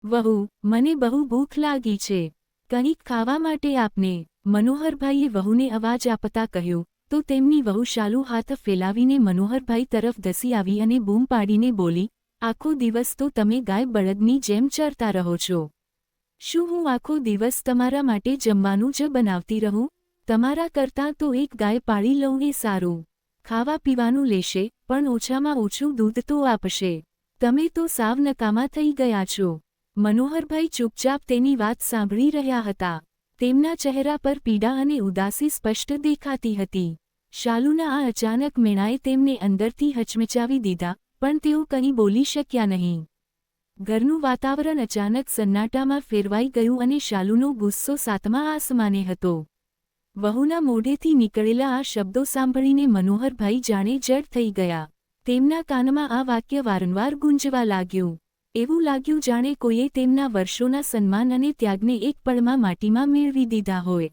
વહુ, મને બહુ ભૂખ લાગી છે, કંઈક ખાવા માટે આપને. મનોહરભાઈએ વહુને અવાજ આપતા કહ્યું, તો તેમની વહુ શાલુ હાથ ફેલાવીને મનોહરભાઈ તરફ ધસી આવી અને બૂમ પાડીને બોલી, આખો દિવસ તો તમે ગાય બળદની જેમ ચરતા રહો છો. શું હું આખો દિવસ તમારા માટે જમવાનું જ બનાવતી રહું? તમારા કરતાં તો એક ગાય પાળી લઉં એ સારું. ખાવા પીવાનું લેશે, પણ ઓછામાં ઓછું દૂધ તો આપશે. તમે તો સાવ નકામા થઈ ગયા છો. મનોહરભાઈ ચૂપચાપ તેની વાત સાંભળી રહ્યા હતા. તેમના ચહેરા પર પીડા અને ઉદાસી સ્પષ્ટ દેખાતી હતી. શાલુના આ અચાનક મેણાએ તેમને અંદરથી હચમચાવી દીધા, પણ તેઓ કંઈ બોલી શક્યા નહીં. ઘરનું વાતાવરણ અચાનક સન્નાટામાં ફેરવાઈ ગયું અને શાલુનો ગુસ્સો સાતમા આસમાને હતો. વહુના મોઢેથી નીકળેલા આ શબ્દો સાંભળીને મનોહરભાઈ જાણે જડ થઈ ગયા. તેમના કાનમાં આ વાક્ય વારંવાર ગુંજવા લાગ્યું. એવું લાગ્યું જાણે કોઈએ તેમના વર્ષોના સન્માન અને ત્યાગને એક પળમાં માટીમાં મેળવી દીધા હોય.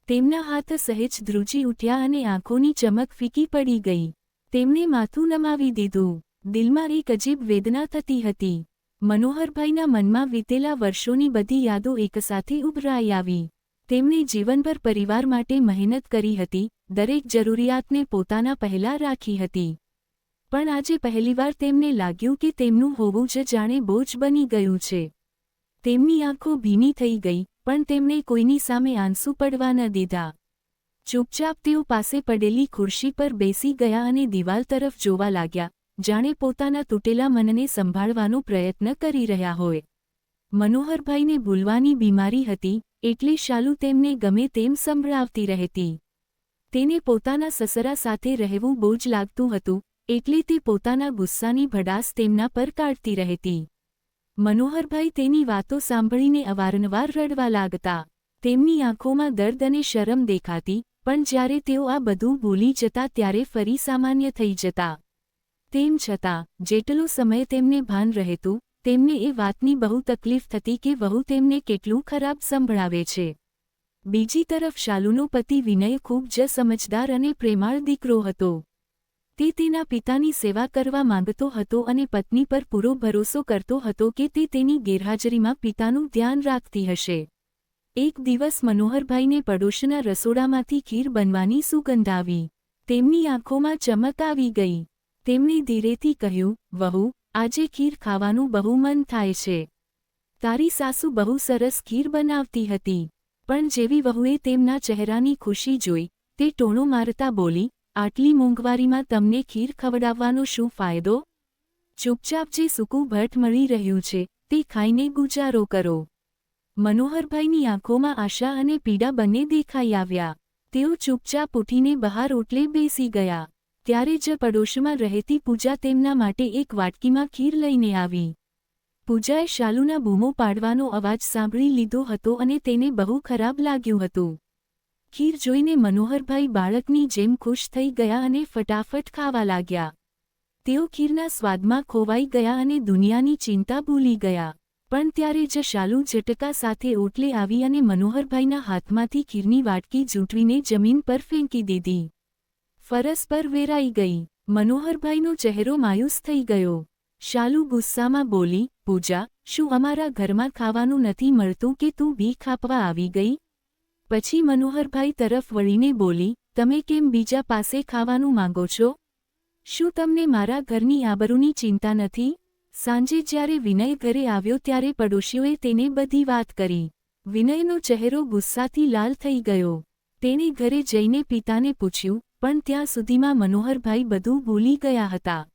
તેમના હાથ સહેજ ધ્રુજી ઉઠ્યા અને આંખોની ચમક ફીકી પડી ગઈ. તેમણે માથું નમાવી દીધું. દિલમાં એક અજીબ વેદના થતી હતી. મનોહરભાઈના મનમાં વીતેલા વર્ષોની બધી યાદો એકસાથે ઉભરાઈ આવી. તેમણે જીવનભર પરિવાર માટે મહેનત કરી હતી, દરેક જરૂરિયાતને પોતાના પહેલાં રાખી હતી. પણ આજે પહેલીવાર તેમને લાગ્યું કે તેમનું હોવું જ જાણે બોજ બની ગયું છે. તેમની આંખો ભીની થઈ ગઈ, પણ તેમણે કોઈની સામે આંસુ પડવા ન દીધા. ચૂપચાપ તેઓ પાસે પડેલી ખુરશી પર બેસી ગયા અને દિવાલ તરફ જોવા લાગ્યા, જાણે પોતાના તૂટેલા મનને સંભાળવાનો પ્રયત્ન કરી રહ્યા હોય. મનોહરભાઈને ભૂલવાની બીમારી હતી, એટલે શાલુ તેમને ગમે તેમ સંભળાવતી રહેતી. તેને પોતાના સસરા સાથે રહેવું બોજ લાગતું હતું, એટલે તે પોતાના ગુસ્સાની ભડાસ તેમના પર કાઢતી રહેતી. મનોહરભાઈ તેની વાતો સાંભળીને અવારનવાર રડવા લાગતા. તેમની આંખોમાં દર્દ અને શરમ દેખાતી, પણ જ્યારે તેઓ આ બધું ભૂલી જતા ત્યારે ફરી સામાન્ય થઈ જતા. તેમ છતાં, જેટલો સમય તેમને ભાન રહેતું, તેમને એ વાતની બહુ તકલીફ થતી કે વહુ તેમને કેટલું ખરાબ સંભળાવે છે. બીજી તરફ શાલુનો પતિ વિનય ખૂબ જ સમજદાર અને પ્રેમાળ દીકરો હતો. તે તેના પિતાની સેવા કરવા માંગતો હતો અને પત્ની પર પૂરો ભરોસો કરતો હતો કે તે તેની ગેરહાજરીમાં પિતાનું ધ્યાન રાખતી હશે. એક દિવસ મનોહરભાઈને પડોશના રસોડામાંથી ખીર બનવાની સુગંધ આવી. તેમની આંખોમાં ચમક આવી ગઈ. તેમણે ધીરેથી કહ્યું, વહુ, આજે ખીર ખાવાનું બહુ મન થાય છે. તારી સાસુ બહુ સરસ ખીર બનાવતી હતી. પણ જેવી વહુએ તેમના ચહેરાની ખુશી જોઈ, તે ટોણો મારતા બોલી, આટલી મોંઘવારીમાં તમને ખીર ખવડાવવાનો શું ફાયદો? ચૂપચાપ જે સૂકું ભટ્ટ મળી રહ્યું છે, તે ખાઈને ગુજારો કરો. મનોહરભાઈની આંખોમાં આશા અને પીડા બંને દેખાઈ આવ્યા. તેઓ ચૂપચાપ ઉઠીને બહાર ઓટલે બેસી ગયા. ત્યારે જ પડોશમાં રહેતી પૂજા તેમના માટે એક વાટકીમાં ખીર લઈને આવી. પૂજાએ શાલુના બૂમો પાડવાનો અવાજ સાંભળી લીધો હતો અને તેને બહુ ખરાબ લાગ્યું હતું. ખીર જોઈને મનોહરભાઈ બાળકની જેમ ખુશ થઈ ગયા અને ફટાફટ ખાવા લાગ્યા. તેઓ ખીરના સ્વાદમાં ખોવાઈ ગયા અને દુનિયાની ચિંતા ભૂલી ગયા. પણ ત્યારે જ શાલુ ઝટકા સાથે ઓટલે આવી અને મનોહરભાઈના હાથમાંથી ખીરની વાટકી ઝૂંટવીને જમીન પર ફેંકી દીધી. ફરસ પર વેરાઈ ગઈ. મનોહરભાઈનો ચહેરો માયુસ થઈ ગયો. શાલુ ગુસ્સામાં બોલી, પૂજા, શું અમારા ઘરમાં ખાવાનું નથી મળતું કે તું ભીખ આપવા આવી ગઈ? પછી મનોહરભાઈ તરફ વળીને બોલી, તમે કેમ બીજા પાસે ખાવાનું માંગો છો? શું તમને મારા ઘરની આબરૂની ચિંતા નથી? સાંજે જ્યારે વિનય ઘરે આવ્યો ત્યારે પડોશીઓએ તેને બધી વાત કરી. વિનયનો ચહેરો ગુસ્સાથી લાલ થઈ ગયો. તેણે ઘરે જઈને પિતાને પૂછ્યું, પણ ત્યાં સુધીમાં મનોહરભાઈ બધું ભૂલી ગયા હતા.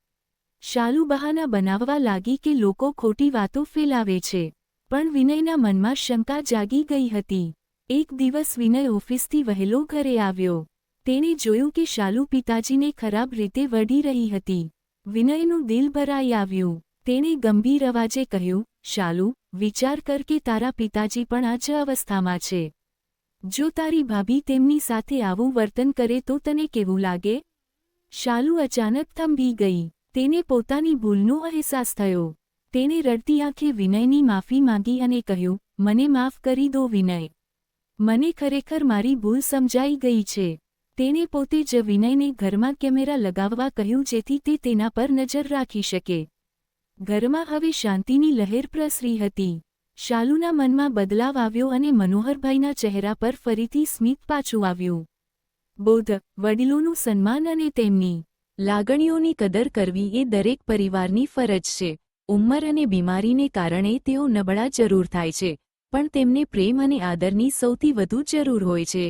શાલુ બહાના બનાવવા લાગી કે લોકો ખોટી વાતો ફેલાવે છે. પણ વિનયના મનમાં શંકા જાગી ગઈ હતી. એક દિવસ વિનય ઓફિસથી વહેલો ઘરે આવ્યો. તેણે જોયું કે શાલુ પિતાજીને ખરાબ રીતે વઢી રહી હતી. વિનયનું દિલ ભરાઈ આવ્યું. તેણે ગંભીર અવાજે કહ્યું, શાલુ, વિચાર કર કે તારા પિતાજી પણ આ જ અવસ્થામાં છે. જો તારી ભાભી તેમની સાથે આવું વર્તન કરે તો તને કેવું લાગે? શાલુ અચાનક થંભી ગઈ. તેને પોતાની ભૂલનો અહેસાસ થયો. તેણે રડતી આંખે વિનયની માફી માંગી અને કહ્યું, મને માફ કરી દો વિનય. મને ખરેખર મારી ભૂલ સમજાઈ ગઈ છે. તેણે પોતે જ વિનયને ઘરમાં કેમેરા લગાવવા કહ્યું જેથી તે તેના પર નજર રાખી શકે. ઘરમાં હવે શાંતિની લહેર પ્રસરી હતી. શાલુના મનમાં બદલાવ આવ્યો અને મનોહરભાઈના ચહેરા પર ફરીથી સ્મિત પાછું આવ્યું. બોધ, વડીલોનું સન્માન અને તેમની લાગણીઓની કદર કરવી એ દરેક પરિવારની ફરજ છે. ઉંમર અને બીમારીને કારણે તેઓ નબળા જરૂર થાય છે, પણ તેમને પ્રેમ અને આદરની સૌથી વધુ જરૂર હોય છે.